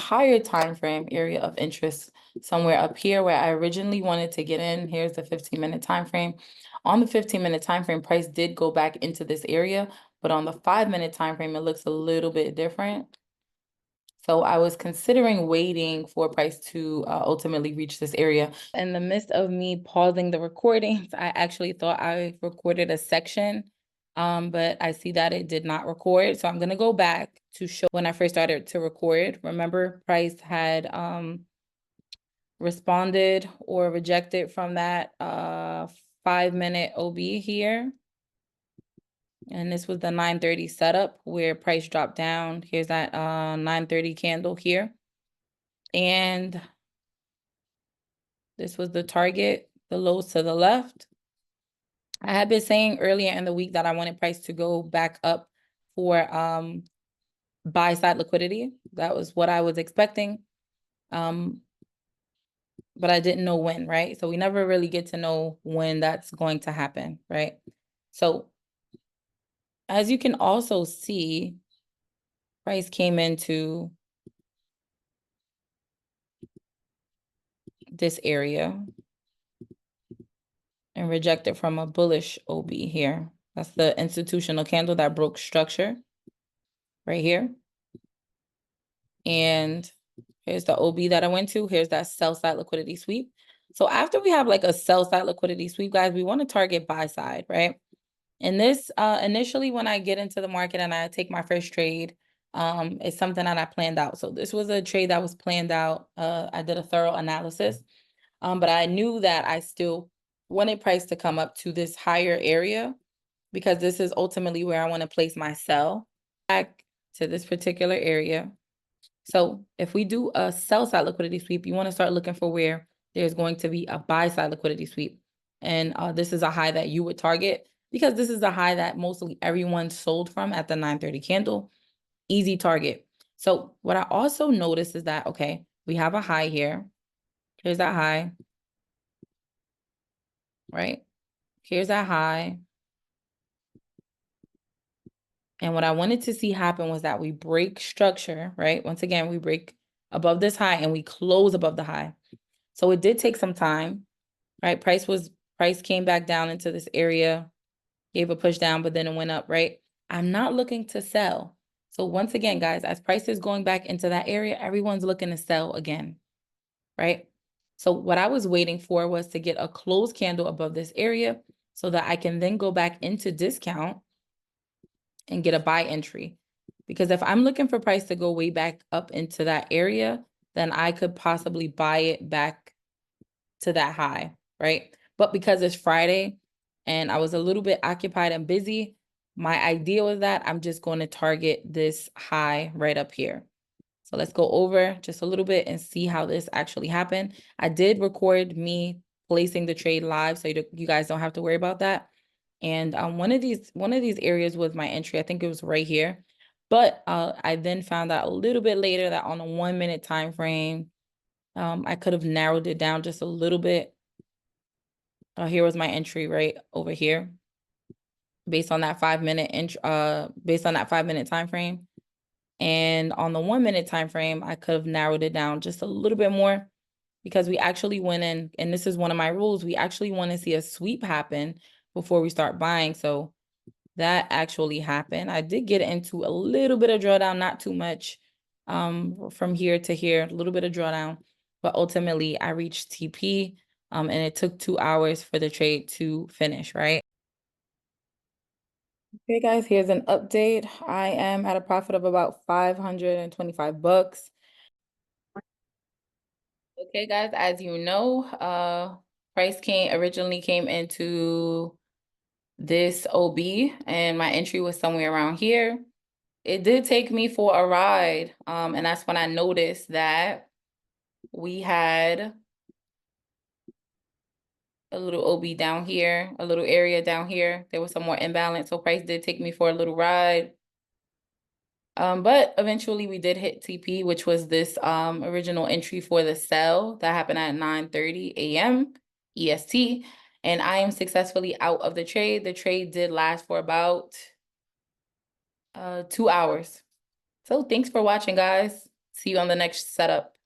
higher time frame area of interest somewhere up here where I originally wanted to get in. Here's the 15-minute time frame. On the 15-minute time frame, price did go back into this area, but on the 5-minute time frame, it looks a little bit different. So I was considering waiting for price to ultimately reach this area. In the midst of me pausing the recordings, I actually thought I recorded a section, but I see that it did not record. So I'm gonna go back to show when I first started to record. Remember, price had responded or rejected from that 5-minute OB here. And this was the 9:30 setup where price dropped down. Here's that 9:30 candle here. And this was the target, the lows to the left. I had been saying earlier in the week that I wanted price to go back up for buy side liquidity. That was what I was expecting. But I didn't know when, right? So we never really get to know when that's going to happen, right? So as you can also see, price came into this area and rejected from a bullish OB here. That's the institutional candle that broke structure right here. And here's the OB that I went to. Here's that sell side liquidity sweep. So after we have like a sell side liquidity sweep, guys, we want to target buy side, right? And this initially when I get into the market and I take my first trade, it's something that I planned out. So this was a trade that was planned out. I did a thorough analysis, but I knew that I still wanted price to come up to this higher area because this is ultimately where I want to place my sell back to this particular area. So if we do a sell side liquidity sweep, you want to start looking for where there's going to be a buy side liquidity sweep. And this is a high that you would target because this is a high that mostly everyone sold from at the 9:30 candle. Easy target. So what I also noticed is that, okay, we have a high here. Here's that high, right? Here's that high. And what I wanted to see happen was that we break structure, right? Once again, we break above this high and we close above the high. So it did take some time, right? Price came back down into this area, gave a push down, but then it went up, right? I'm not looking to sell. So once again, guys, as price is going back into that area, everyone's looking to sell again, right? So what I was waiting for was to get a closed candle above this area so that I can then go back into discount and get a buy entry. Because if I'm looking for price to go way back up into that area, then I could possibly buy it back to that high, right? But because it's Friday and I was a little bit occupied and busy, my idea was that I'm just going to target this high right up here. So let's go over just a little bit and see how this actually happened. I did record me placing the trade live, so you guys don't have to worry about that. And one of these areas was my entry. I think it was right here. But I then found out a little bit later that on a 1-minute time frame, I could have narrowed it down just a little bit. Here was my entry right over here, based on that 5-minute time frame. And on the 1-minute time frame, I could have narrowed it down just a little bit more because we actually went in, and this is one of my rules, we actually want to see a sweep happen before we start buying. So that actually happened. I did get into a little bit of drawdown, not too much, from here to here, a little bit of drawdown, but ultimately I reached TP, and it took 2 hours for the trade to finish, right? Okay, guys, here's an update. I am at a profit of about 525 bucks. Okay, guys, as you know, price originally came into this OB and my entry was somewhere around here. It did take me for a ride, and that's when I noticed that we had a little OB down here, a little area down here. There was some more imbalance, so price did take me for a little ride. But eventually we did hit TP, which was this original entry for the sell that happened at 9:30 a.m. EST. And I am successfully out of the trade. The trade did last for about 2 hours. So thanks for watching, guys. See you on the next setup.